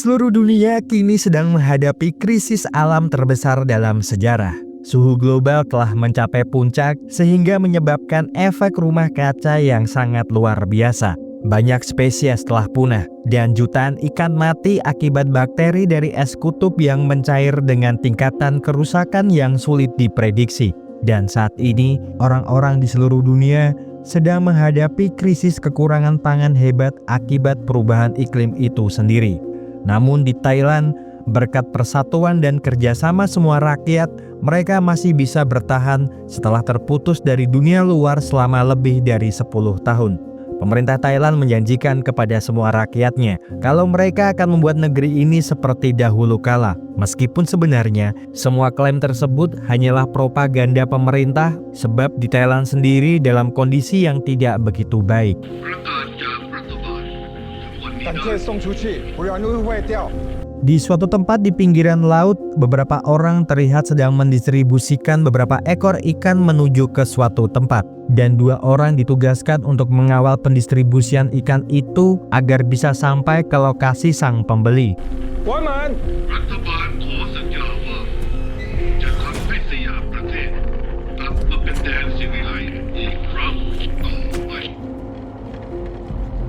Seluruh dunia kini sedang menghadapi krisis alam terbesar dalam sejarah. Suhu global telah mencapai puncak sehingga menyebabkan efek rumah kaca yang sangat luar biasa. Banyak spesies telah punah dan jutaan ikan mati akibat bakteri dari es kutub yang mencair dengan tingkatan kerusakan yang sulit diprediksi. Dan saat ini, orang-orang di seluruh dunia sedang menghadapi krisis kekurangan pangan hebat akibat perubahan iklim itu sendiri. Namun di Thailand, berkat persatuan dan kerjasama semua rakyat, mereka masih bisa bertahan setelah terputus dari dunia luar selama lebih dari 10 tahun. Pemerintah Thailand menjanjikan kepada semua rakyatnya kalau mereka akan membuat negeri ini seperti dahulu kala. Meskipun sebenarnya semua klaim tersebut hanyalah propaganda pemerintah, sebab di Thailand sendiri dalam kondisi yang tidak begitu baik. Di suatu tempat di pinggiran laut, beberapa orang terlihat sedang mendistribusikan beberapa ekor ikan menuju ke suatu tempat. Dan 2 orang ditugaskan untuk mengawal pendistribusian ikan itu agar bisa sampai ke lokasi sang pembeli.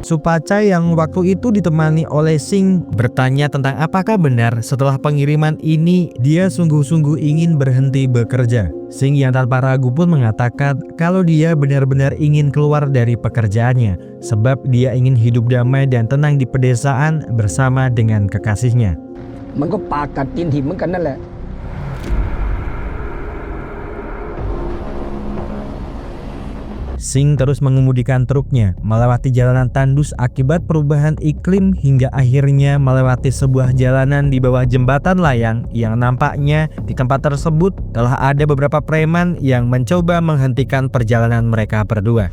Supachai yang waktu itu ditemani oleh Singh bertanya tentang apakah benar setelah pengiriman ini dia sungguh-sungguh ingin berhenti bekerja. Singh yang tanpa ragu pun mengatakan kalau dia benar-benar ingin keluar dari pekerjaannya sebab dia ingin hidup damai dan tenang di pedesaan bersama dengan kekasihnya. Singh terus mengemudikan truknya melewati jalanan tandus akibat perubahan iklim hingga akhirnya melewati sebuah jalanan di bawah jembatan layang yang nampaknya di tempat tersebut telah ada beberapa preman yang mencoba menghentikan perjalanan mereka berdua.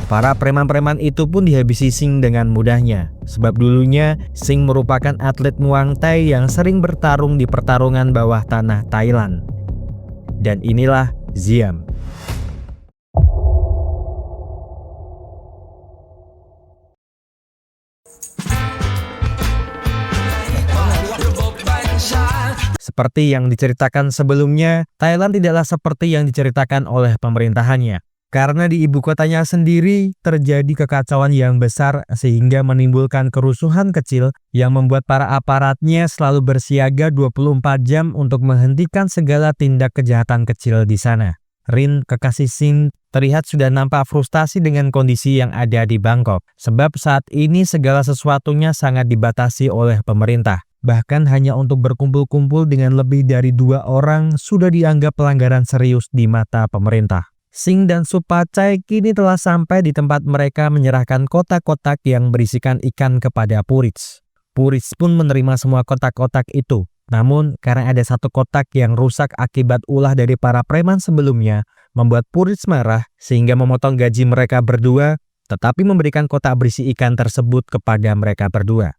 Para preman-preman itu pun dihabisi Singh dengan mudahnya. Sebab dulunya Singh merupakan atlet Muang Thai yang sering bertarung di pertarungan bawah tanah Thailand. Dan inilah Ziam. Seperti yang diceritakan sebelumnya, Thailand tidaklah seperti yang diceritakan oleh pemerintahannya. Karena di ibu kotanya sendiri terjadi kekacauan yang besar sehingga menimbulkan kerusuhan kecil yang membuat para aparatnya selalu bersiaga 24 jam untuk menghentikan segala tindak kejahatan kecil di sana. Rin, kekasih Singh, terlihat sudah nampak frustasi dengan kondisi yang ada di Bangkok. Sebab saat ini segala sesuatunya sangat dibatasi oleh pemerintah. Bahkan hanya untuk berkumpul-kumpul dengan lebih dari 2 orang sudah dianggap pelanggaran serius di mata pemerintah. Singh dan Supachai kini telah sampai di tempat mereka menyerahkan kotak-kotak yang berisikan ikan kepada Purits. Purits pun menerima semua kotak-kotak itu. Namun karena ada satu kotak yang rusak akibat ulah dari para preman sebelumnya, membuat Purits marah sehingga memotong gaji mereka berdua, tetapi memberikan kotak berisi ikan tersebut kepada mereka berdua.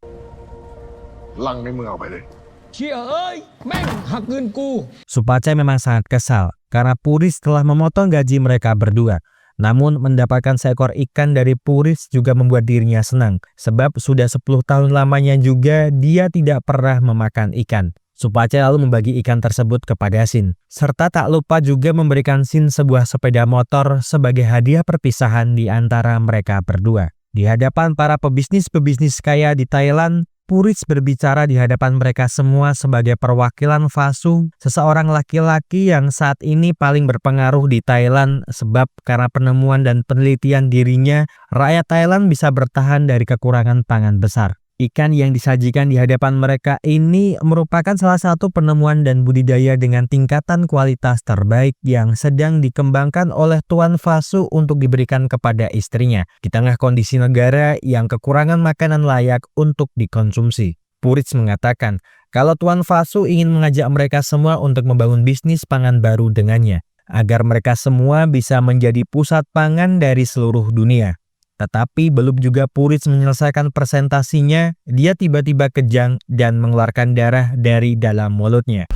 Supachai memang sangat kesal karena Purits telah memotong gaji mereka berdua. Namun mendapatkan seekor ikan dari Purits juga membuat dirinya senang. Sebab sudah 10 tahun lamanya juga dia tidak pernah memakan ikan. Supachai lalu membagi ikan tersebut kepada Singh. Serta tak lupa juga memberikan Singh sebuah sepeda motor sebagai hadiah perpisahan di antara mereka berdua. Di hadapan para pebisnis-pebisnis kaya di Thailand, Purits berbicara di hadapan mereka semua sebagai perwakilan Vasu, seseorang laki-laki yang saat ini paling berpengaruh di Thailand sebab karena penemuan dan penelitian dirinya, rakyat Thailand bisa bertahan dari kekurangan pangan besar. Ikan yang disajikan di hadapan mereka ini merupakan salah satu penemuan dan budidaya dengan tingkatan kualitas terbaik yang sedang dikembangkan oleh Tuan Fasu untuk diberikan kepada istrinya di tengah kondisi negara yang kekurangan makanan layak untuk dikonsumsi. Puritz mengatakan kalau Tuan Fasu ingin mengajak mereka semua untuk membangun bisnis pangan baru dengannya, agar mereka semua bisa menjadi pusat pangan dari seluruh dunia. Tetapi belum juga Puritz menyelesaikan presentasinya, dia tiba-tiba kejang dan mengeluarkan darah dari dalam mulutnya.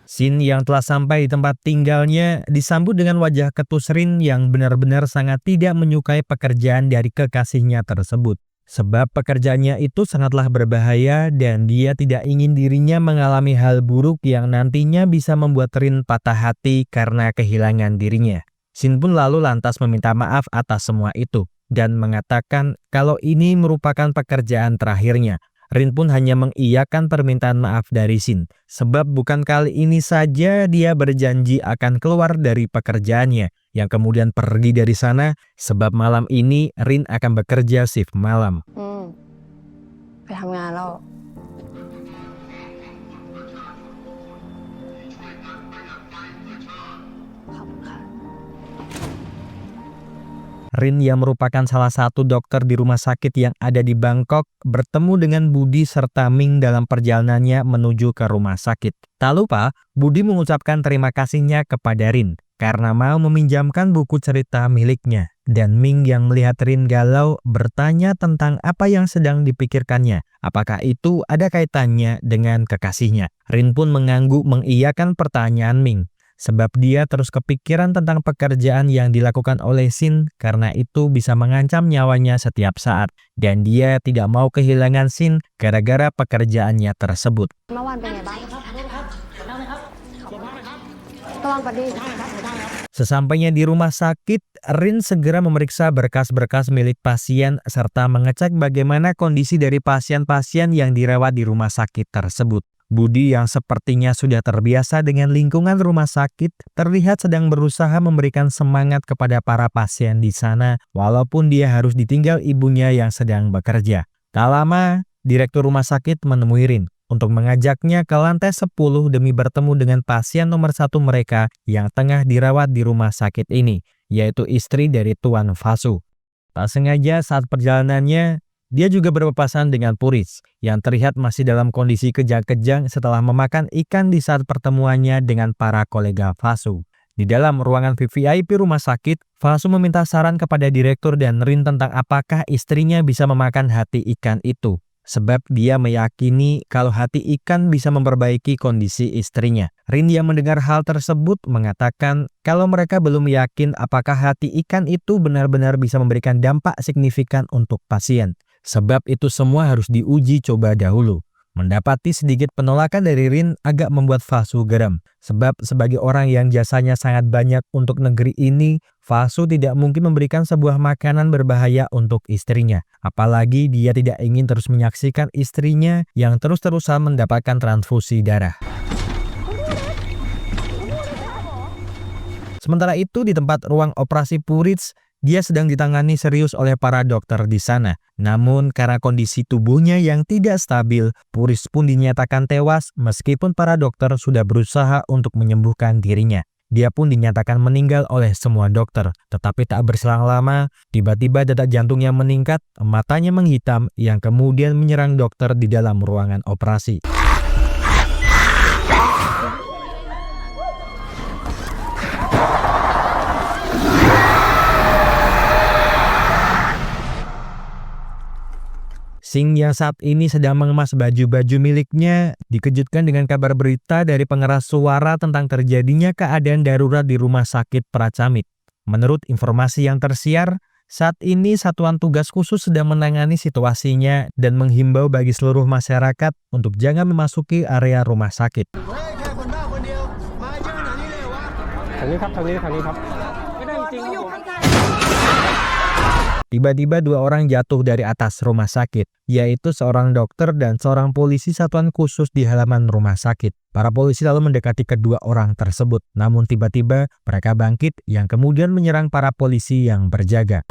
Sin yang telah sampai di tempat tinggalnya disambut dengan wajah ketus Rin yang benar-benar sangat tidak menyukai pekerjaan dari kekasihnya tersebut. Sebab pekerjaannya itu sangatlah berbahaya dan dia tidak ingin dirinya mengalami hal buruk yang nantinya bisa membuat Rin patah hati karena kehilangan dirinya. Sin pun lalu lantas meminta maaf atas semua itu dan mengatakan kalau ini merupakan pekerjaan terakhirnya. Rin pun hanya mengiyakan permintaan maaf dari Sin, sebab bukan kali ini saja dia berjanji akan keluar dari pekerjaannya, yang kemudian pergi dari sana, sebab malam ini Rin akan bekerja shift malam. ไปทำงานแล้ว ขอบคุณค่ะ Rin yang merupakan salah satu dokter di rumah sakit yang ada di Bangkok bertemu dengan Budi serta Ming dalam perjalanannya menuju ke rumah sakit. Tak lupa, Budi mengucapkan terima kasihnya kepada Rin karena mau meminjamkan buku cerita miliknya. Dan Ming yang melihat Rin galau bertanya tentang apa yang sedang dipikirkannya. Apakah itu ada kaitannya dengan kekasihnya? Rin pun mengangguk mengiyakan pertanyaan Ming. Sebab dia terus kepikiran tentang pekerjaan yang dilakukan oleh Sin karena itu bisa mengancam nyawanya setiap saat. Dan dia tidak mau kehilangan Sin gara-gara pekerjaannya tersebut. เมื่อวานเป็นไงบ้างระวังปฏิ Sesampainya di rumah sakit, Rin segera memeriksa berkas-berkas milik pasien serta mengecek bagaimana kondisi dari pasien-pasien yang dirawat di rumah sakit tersebut. Budi yang sepertinya sudah terbiasa dengan lingkungan rumah sakit terlihat sedang berusaha memberikan semangat kepada para pasien di sana walaupun dia harus ditinggal ibunya yang sedang bekerja. Tak lama, direktur rumah sakit menemui Rin untuk mengajaknya ke lantai 10 demi bertemu dengan pasien nomor 1 mereka yang tengah dirawat di rumah sakit ini, yaitu istri dari Tuan Fasu. Tak sengaja saat perjalanannya, dia juga berpapasan dengan Puritz yang terlihat masih dalam kondisi kejang-kejang setelah memakan ikan di saat pertemuannya dengan para kolega Fasu. Di dalam ruangan VIP rumah sakit, Fasu meminta saran kepada direktur dan Rin tentang apakah istrinya bisa memakan hati ikan itu. Sebab dia meyakini kalau hati ikan bisa memperbaiki kondisi istrinya. Rin yang mendengar hal tersebut mengatakan kalau mereka belum yakin apakah hati ikan itu benar-benar bisa memberikan dampak signifikan untuk pasien. Sebab itu semua harus diuji coba dahulu. Mendapati sedikit penolakan dari Rin agak membuat Fasu geram. Sebab sebagai orang yang jasanya sangat banyak untuk negeri ini, Fasu tidak mungkin memberikan sebuah makanan berbahaya untuk istrinya. Apalagi dia tidak ingin terus menyaksikan istrinya yang terus-terusan mendapatkan transfusi darah. Sementara itu di tempat ruang operasi Puritz, dia sedang ditangani serius oleh para dokter di sana. Namun karena kondisi tubuhnya yang tidak stabil, Puritz pun dinyatakan tewas meskipun para dokter sudah berusaha untuk menyembuhkan dirinya. Dia pun dinyatakan meninggal oleh semua dokter. Tetapi tak berselang lama, tiba-tiba detak jantungnya meningkat, matanya menghitam yang kemudian menyerang dokter di dalam ruangan operasi. Sing yang saat ini sedang mengemas baju-baju miliknya dikejutkan dengan kabar berita dari pengeras suara tentang terjadinya keadaan darurat di rumah sakit Pracamit. Menurut informasi yang tersiar, saat ini satuan tugas khusus sedang menangani situasinya dan menghimbau bagi seluruh masyarakat untuk jangan memasuki area rumah sakit. Tiba-tiba 2 orang jatuh dari atas rumah sakit, yaitu seorang dokter dan seorang polisi satuan khusus di halaman rumah sakit. Para polisi lalu mendekati kedua orang tersebut, namun tiba-tiba mereka bangkit yang kemudian menyerang para polisi yang berjaga.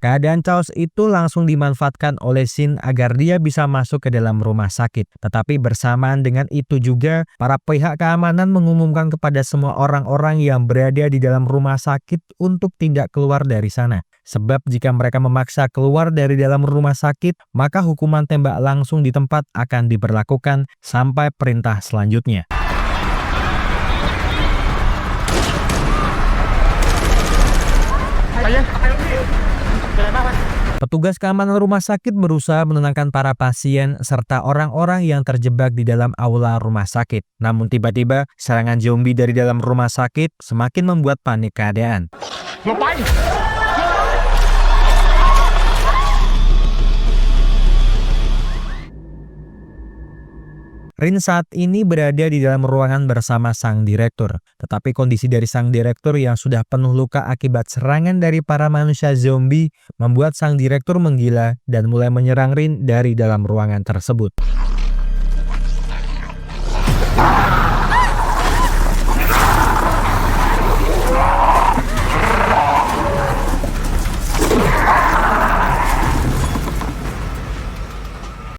Keadaan chaos itu langsung dimanfaatkan oleh Shin agar dia bisa masuk ke dalam rumah sakit. Tetapi bersamaan dengan itu juga, para pihak keamanan mengumumkan kepada semua orang-orang yang berada di dalam rumah sakit untuk tidak keluar dari sana. Sebab jika mereka memaksa keluar dari dalam rumah sakit, maka hukuman tembak langsung di tempat akan diberlakukan sampai perintah selanjutnya. Petugas keamanan rumah sakit berusaha menenangkan para pasien serta orang-orang yang terjebak di dalam aula rumah sakit. Namun tiba-tiba serangan zombie dari dalam rumah sakit semakin membuat panik keadaan. Rin saat ini berada di dalam ruangan bersama sang direktur. Tetapi kondisi dari sang direktur yang sudah penuh luka akibat serangan dari para manusia zombie membuat sang direktur menggila dan mulai menyerang Rin dari dalam ruangan tersebut.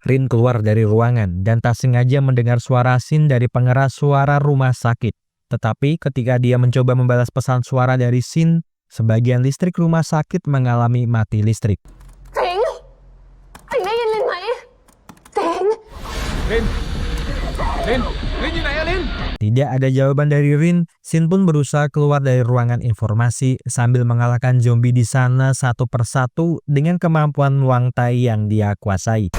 Rin keluar dari ruangan dan tak sengaja mendengar suara Shin dari pengeras suara rumah sakit. Tetapi ketika dia mencoba membalas pesan suara dari Shin, sebagian listrik rumah sakit mengalami mati listrik. Ting! Tingได้ยินลินไหม Ting! Lin! Tidak ada jawaban dari Rin, Shin pun berusaha keluar dari ruangan informasi sambil mengalahkan zombie di sana satu persatu dengan kemampuan Muang Thai yang dia kuasai.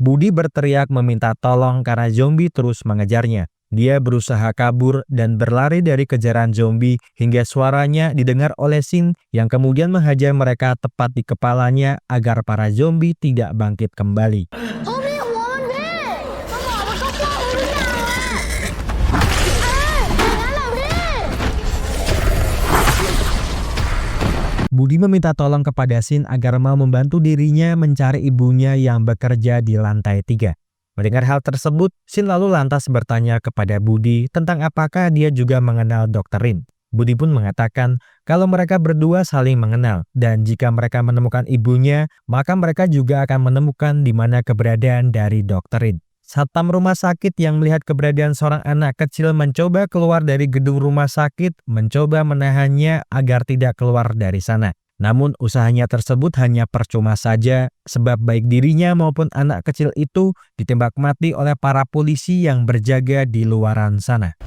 Budi berteriak meminta tolong karena zombie terus mengejarnya. Dia berusaha kabur dan berlari dari kejaran zombie hingga suaranya didengar oleh Shin yang kemudian menghajar mereka tepat di kepalanya agar para zombie tidak bangkit kembali. Budi meminta tolong kepada Shin agar mau membantu dirinya mencari ibunya yang bekerja di lantai 3. Mendengar hal tersebut, Shin lalu lantas bertanya kepada Budi tentang apakah dia juga mengenal Dr. Rin. Budi pun mengatakan kalau mereka berdua saling mengenal dan jika mereka menemukan ibunya, maka mereka juga akan menemukan di mana keberadaan dari Dr. Rin. Satpam rumah sakit yang melihat keberadaan seorang anak kecil mencoba keluar dari gedung rumah sakit, mencoba menahannya agar tidak keluar dari sana. Namun usahanya tersebut hanya percuma saja sebab baik dirinya maupun anak kecil itu ditembak mati oleh para polisi yang berjaga di luaran sana.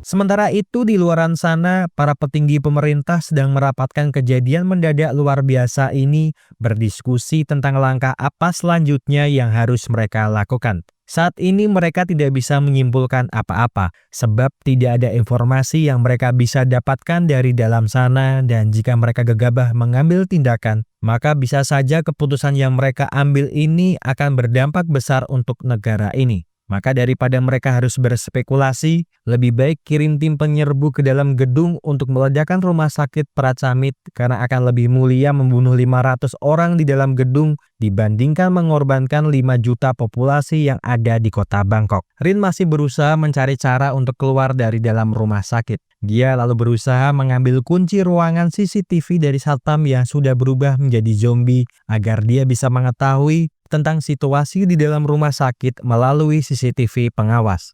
Sementara itu di luaran sana, para petinggi pemerintah sedang merapatkan kejadian mendadak luar biasa ini berdiskusi tentang langkah apa selanjutnya yang harus mereka lakukan. Saat ini mereka tidak bisa menyimpulkan apa-apa sebab tidak ada informasi yang mereka bisa dapatkan dari dalam sana dan jika mereka gegabah mengambil tindakan, maka bisa saja keputusan yang mereka ambil ini akan berdampak besar untuk negara ini. Maka daripada mereka harus berspekulasi, lebih baik kirim tim penyerbu ke dalam gedung untuk meledakkan rumah sakit Pracamit karena akan lebih mulia membunuh 500 orang di dalam gedung dibandingkan mengorbankan 5 juta populasi yang ada di kota Bangkok. Rin masih berusaha mencari cara untuk keluar dari dalam rumah sakit. Dia lalu berusaha mengambil kunci ruangan CCTV dari satpam yang sudah berubah menjadi zombie agar dia bisa mengetahui tentang situasi di dalam rumah sakit melalui CCTV pengawas.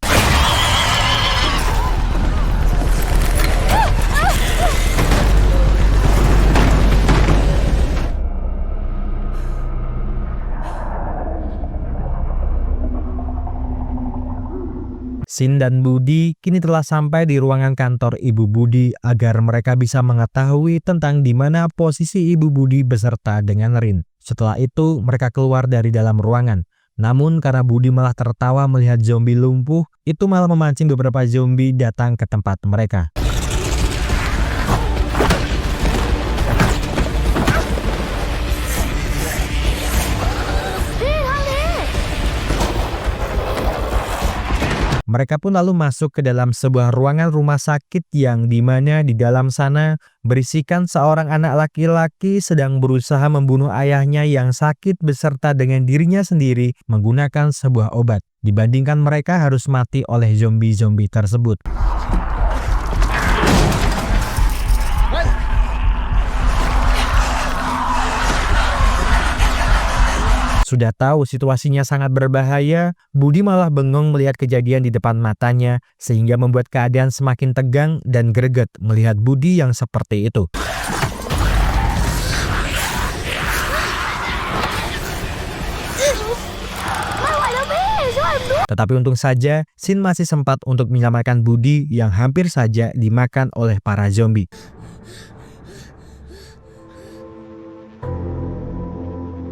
Shin dan Budi kini telah sampai di ruangan kantor Ibu Budi agar mereka bisa mengetahui tentang di mana posisi Ibu Budi beserta dengan Rin. Setelah itu mereka keluar dari dalam ruangan. Namun karena Budi malah tertawa melihat zombie lumpuh, itu malah memancing beberapa zombie datang ke tempat mereka. Mereka pun lalu masuk ke dalam sebuah ruangan rumah sakit yang dimana di dalam sana berisikan seorang anak laki-laki sedang berusaha membunuh ayahnya yang sakit beserta dengan dirinya sendiri menggunakan sebuah obat. Dibandingkan mereka harus mati oleh zombie-zombie tersebut. Sudah tahu situasinya sangat berbahaya, Budi malah bengong melihat kejadian di depan matanya, sehingga membuat keadaan semakin tegang dan greget melihat Budi yang seperti itu. Tetapi untung saja, Shin masih sempat untuk menyelamatkan Budi yang hampir saja dimakan oleh para zombie.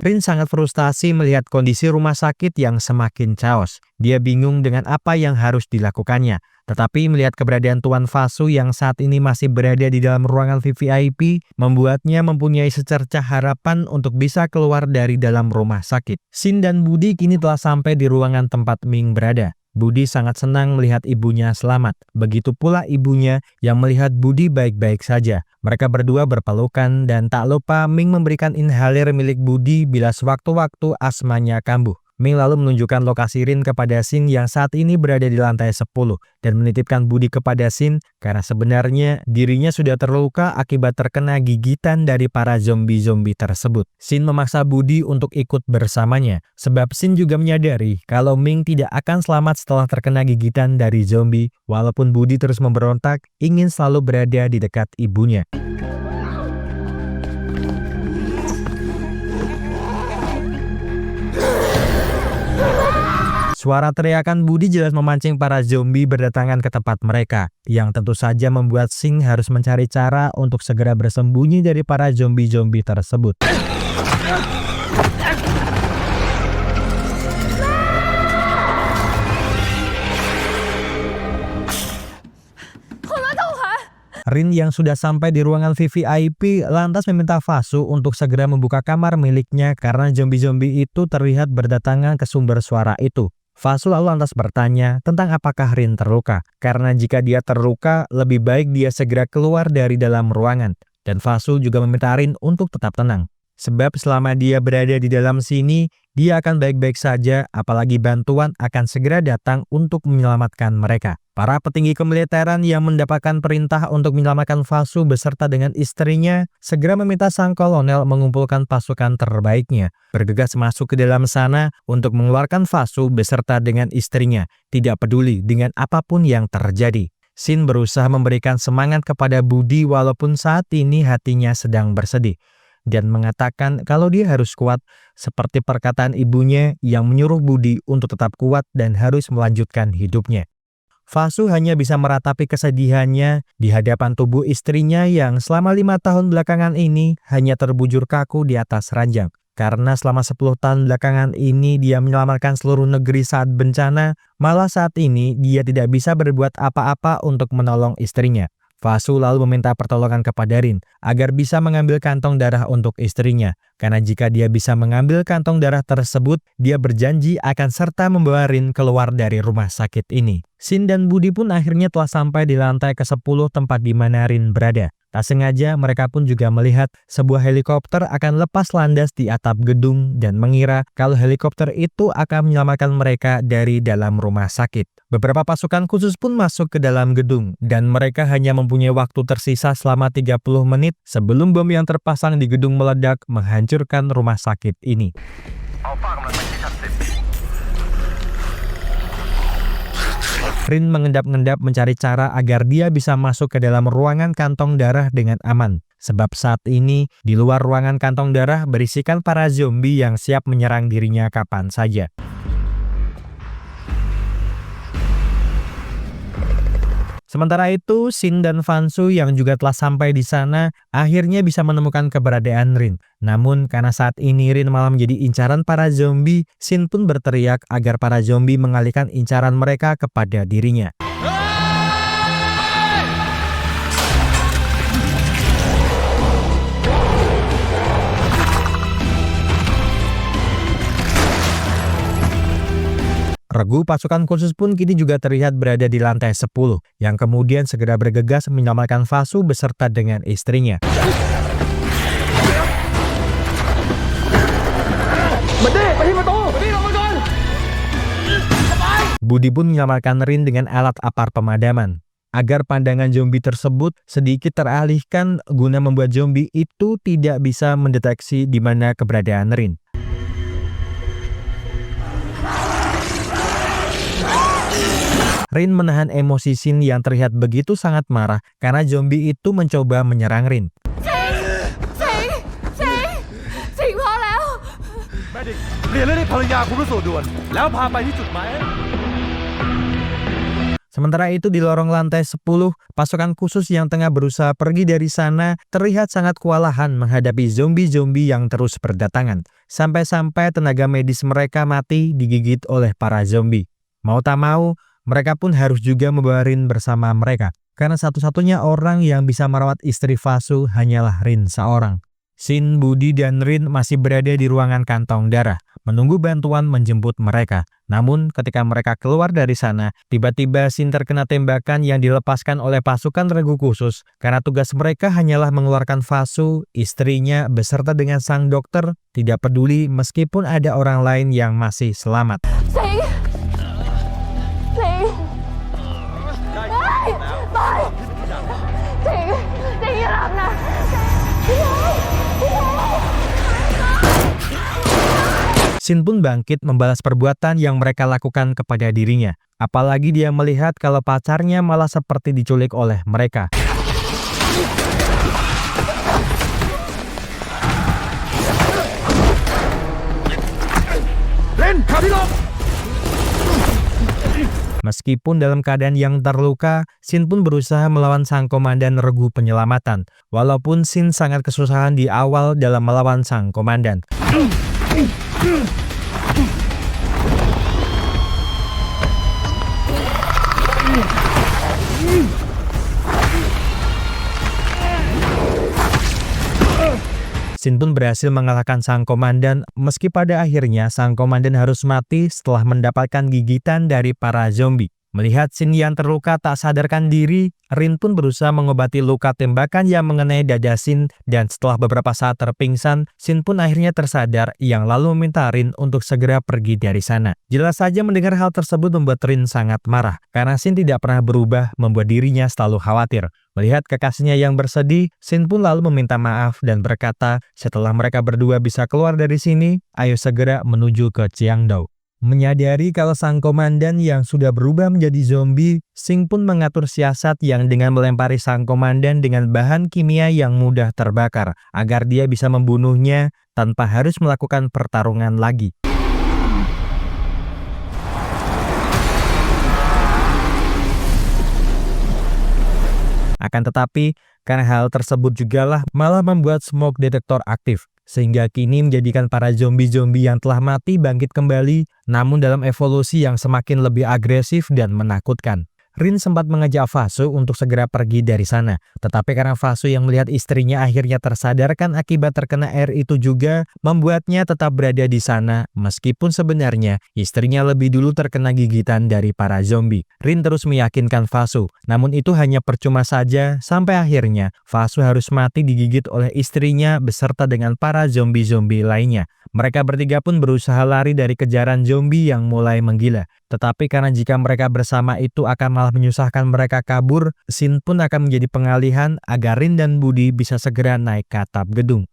Rin sangat frustasi melihat kondisi rumah sakit yang semakin chaos. Dia bingung dengan apa yang harus dilakukannya. Tetapi melihat keberadaan Tuan Fasu yang saat ini masih berada di dalam ruangan VVIP, membuatnya mempunyai secercah harapan untuk bisa keluar dari dalam rumah sakit. Shin dan Budi kini telah sampai di ruangan tempat Ming berada. Budi sangat senang melihat ibunya selamat. Begitu pula ibunya yang melihat Budi baik-baik saja. Mereka berdua berpelukan dan tak lupa Ming memberikan inhaler milik Budi bila sewaktu-waktu asmanya kambuh. Ming lalu menunjukkan lokasi Rin kepada Shin yang saat ini berada di lantai 10 dan menitipkan Budi kepada Shin karena sebenarnya dirinya sudah terluka akibat terkena gigitan dari para zombie-zombie tersebut. Shin memaksa Budi untuk ikut bersamanya sebab Shin juga menyadari kalau Ming tidak akan selamat setelah terkena gigitan dari zombie walaupun Budi terus memberontak ingin selalu berada di dekat ibunya. Suara teriakan Budi jelas memancing para zombie berdatangan ke tempat mereka, yang tentu saja membuat Shin harus mencari cara untuk segera bersembunyi dari para zombie-zombie tersebut. Rin yang sudah sampai di ruangan VVIP lantas meminta Fasu untuk segera membuka kamar miliknya karena zombie-zombie itu terlihat berdatangan ke sumber suara itu. Fasu lalu lantas bertanya tentang apakah Rin terluka, karena jika dia terluka lebih baik dia segera keluar dari dalam ruangan. Dan Fasu juga meminta Rin untuk tetap tenang, sebab selama dia berada di dalam sini, dia akan baik-baik saja apalagi bantuan akan segera datang untuk menyelamatkan mereka. Para petinggi kemiliteran yang mendapatkan perintah untuk menyelamatkan Fasu beserta dengan istrinya segera meminta sang kolonel mengumpulkan pasukan terbaiknya, bergegas masuk ke dalam sana untuk mengeluarkan Fasu beserta dengan istrinya, tidak peduli dengan apapun yang terjadi. Shin berusaha memberikan semangat kepada Budi walaupun saat ini hatinya sedang bersedih, dan mengatakan kalau dia harus kuat seperti perkataan ibunya yang menyuruh Budi untuk tetap kuat dan harus melanjutkan hidupnya. Fasu hanya bisa meratapi kesedihannya di hadapan tubuh istrinya yang selama 5 tahun belakangan ini hanya terbujur kaku di atas ranjang. Karena selama 10 tahun belakangan ini dia menyelamatkan seluruh negeri saat bencana, malah saat ini dia tidak bisa berbuat apa-apa untuk menolong istrinya. Fasu lalu meminta pertolongan kepada Rin agar bisa mengambil kantong darah untuk istrinya. Karena jika dia bisa mengambil kantong darah tersebut, dia berjanji akan serta membawa Rin keluar dari rumah sakit ini. Shin dan Budi pun akhirnya telah sampai di lantai ke-10 tempat di mana Rin berada. Tak sengaja mereka pun juga melihat sebuah helikopter akan lepas landas di atap gedung dan mengira kalau helikopter itu akan menyelamatkan mereka dari dalam rumah sakit. Beberapa pasukan khusus pun masuk ke dalam gedung dan mereka hanya mempunyai waktu tersisa selama 30 menit sebelum bom yang terpasang di gedung meledak menghancurkan rumah sakit ini. Rin mengendap-endap mencari cara agar dia bisa masuk ke dalam ruangan kantong darah dengan aman. Sebab saat ini di luar ruangan kantong darah berisikan para zombie yang siap menyerang dirinya kapan saja. Sementara itu, Shin dan Fansu yang juga telah sampai di sana akhirnya bisa menemukan keberadaan Rin. Namun karena saat ini Rin malah menjadi incaran para zombie, Shin pun berteriak agar para zombie mengalihkan incaran mereka kepada dirinya. Regu pasukan khusus pun kini juga terlihat berada di lantai 10, yang kemudian segera bergegas menyelamatkan Fasu beserta dengan istrinya. Budi pun menyelamatkan Rin dengan alat apar pemadaman, agar pandangan zombie tersebut sedikit teralihkan guna membuat zombie itu tidak bisa mendeteksi di mana keberadaan Rin. Rin menahan emosi Shin yang terlihat begitu sangat marah karena zombie itu mencoba menyerang Rin. Sementara itu di lorong lantai 10, pasukan khusus yang tengah berusaha pergi dari sana terlihat sangat kewalahan menghadapi zombie-zombie yang terus berdatangan. Sampai-sampai tenaga medis mereka mati digigit oleh para zombie. Mau tak mau, mereka pun harus juga membawa Rin bersama mereka, karena satu-satunya orang yang bisa merawat istri Fasu hanyalah Rin seorang. Shin, Budi, dan Rin masih berada di ruangan kantong darah, menunggu bantuan menjemput mereka. Namun ketika mereka keluar dari sana, tiba-tiba Shin terkena tembakan yang dilepaskan oleh pasukan regu khusus, karena tugas mereka hanyalah mengeluarkan Fasu, istrinya, beserta dengan sang dokter, tidak peduli meskipun ada orang lain yang masih selamat. Shin pun bangkit membalas perbuatan yang mereka lakukan kepada dirinya. Apalagi dia melihat kalau pacarnya malah seperti diculik oleh mereka. Meskipun dalam keadaan yang terluka, Shin pun berusaha melawan sang komandan regu penyelamatan. Walaupun Shin sangat kesusahan di awal dalam melawan sang komandan. Shin pun berhasil mengalahkan sang komandan, meski pada akhirnya sang komandan harus mati setelah mendapatkan gigitan dari para zombie. Melihat Shin yang terluka tak sadarkan diri, Rin pun berusaha mengobati luka tembakan yang mengenai dada Shin, dan setelah beberapa saat terpingsan, Shin pun akhirnya tersadar yang lalu meminta Rin untuk segera pergi dari sana. Jelas saja mendengar hal tersebut membuat Rin sangat marah, karena Shin tidak pernah berubah membuat dirinya selalu khawatir. Melihat kekasihnya yang bersedih, Shin pun lalu meminta maaf dan berkata, setelah mereka berdua bisa keluar dari sini, ayo segera menuju ke Qiangdao. Menyadari kalau sang komandan yang sudah berubah menjadi zombie, Shin pun mengatur siasat yang dengan melempari sang komandan dengan bahan kimia yang mudah terbakar, agar dia bisa membunuhnya tanpa harus melakukan pertarungan lagi. Akan tetapi, karena hal tersebut jugalah malah membuat smoke detector aktif, sehingga kini menjadikan para zombie-zombie yang telah mati bangkit kembali, namun dalam evolusi yang semakin lebih agresif dan menakutkan. Rin sempat mengajak Fasu untuk segera pergi dari sana, tetapi karena Fasu yang melihat istrinya akhirnya tersadarkan akibat terkena air itu juga membuatnya tetap berada di sana, meskipun sebenarnya istrinya lebih dulu terkena gigitan dari para zombie. Rin terus meyakinkan Fasu, namun itu hanya percuma saja sampai akhirnya Fasu harus mati digigit oleh istrinya beserta dengan para zombie-zombie lainnya. Mereka bertiga pun berusaha lari dari kejaran zombie yang mulai menggila. Tetapi karena jika mereka bersama itu akan malah menyusahkan mereka kabur, Shin pun akan menjadi pengalihan agar Rin dan Budi bisa segera naik ke atap gedung.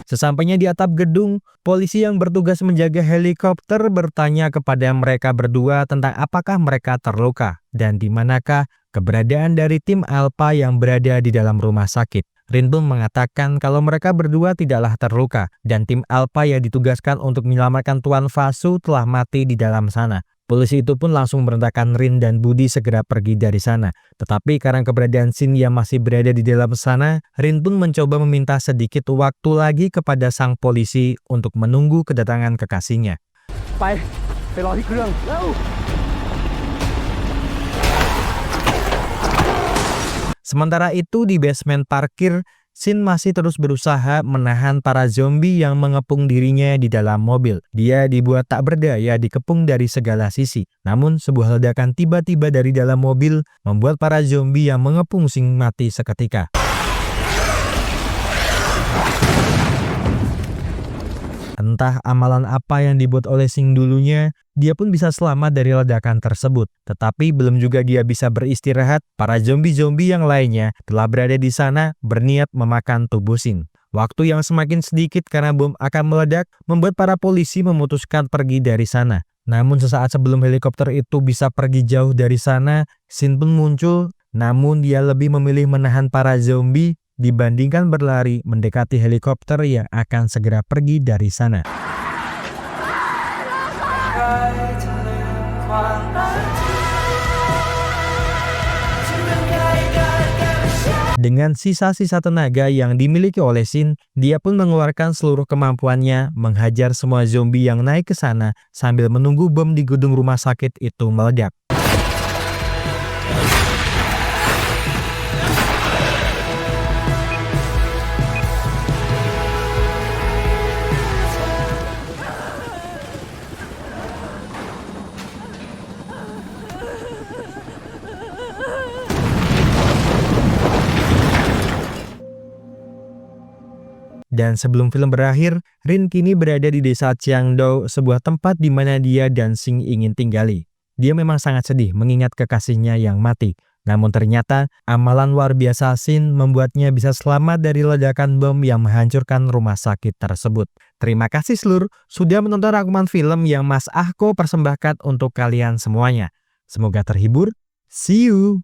Sesampainya di atap gedung, polisi yang bertugas menjaga helikopter bertanya kepada mereka berdua tentang apakah mereka terluka dan di manakah keberadaan dari tim Alpha yang berada di dalam rumah sakit. Rin pun mengatakan kalau mereka berdua tidaklah terluka dan tim Alpha yang ditugaskan untuk menyelamatkan Tuan Vasu telah mati di dalam sana. Polisi itu pun langsung memerintahkan Rin dan Budi segera pergi dari sana. Tetapi karena keberadaan Shin yang masih berada di dalam sana, Rin pun mencoba meminta sedikit waktu lagi kepada sang polisi untuk menunggu kedatangan kekasihnya. ไปรอที่เครื่องเร็ว Sementara itu di basement parkir, Shin masih terus berusaha menahan para zombie yang mengepung dirinya di dalam mobil. Dia dibuat tak berdaya dikepung dari segala sisi. Namun sebuah ledakan tiba-tiba dari dalam mobil membuat para zombie yang mengepung Shin mati seketika. Entah amalan apa yang dibuat oleh Shin dulunya, dia pun bisa selamat dari ledakan tersebut. Tetapi belum juga dia bisa beristirahat, para zombie-zombie yang lainnya telah berada di sana berniat memakan tubuh Shin. Waktu yang semakin sedikit karena bom akan meledak, membuat para polisi memutuskan pergi dari sana. Namun sesaat sebelum helikopter itu bisa pergi jauh dari sana, Shin pun muncul, namun dia lebih memilih menahan para zombie dibandingkan berlari mendekati helikopter yang akan segera pergi dari sana. Dengan sisa-sisa tenaga yang dimiliki oleh Shin, dia pun mengeluarkan seluruh kemampuannya menghajar semua zombie yang naik ke sana sambil menunggu bom di gedung rumah sakit itu meledak. Dan sebelum film berakhir, Rin kini berada di desa Qiangdou, sebuah tempat di mana dia dan Shin ingin tinggali. Dia memang sangat sedih mengingat kekasihnya yang mati. Namun ternyata, amalan luar biasa Shin membuatnya bisa selamat dari ledakan bom yang menghancurkan rumah sakit tersebut. Terima kasih seluruh sudah menonton rangkuman film yang Mas Ahko persembahkan untuk kalian semuanya. Semoga terhibur. See you!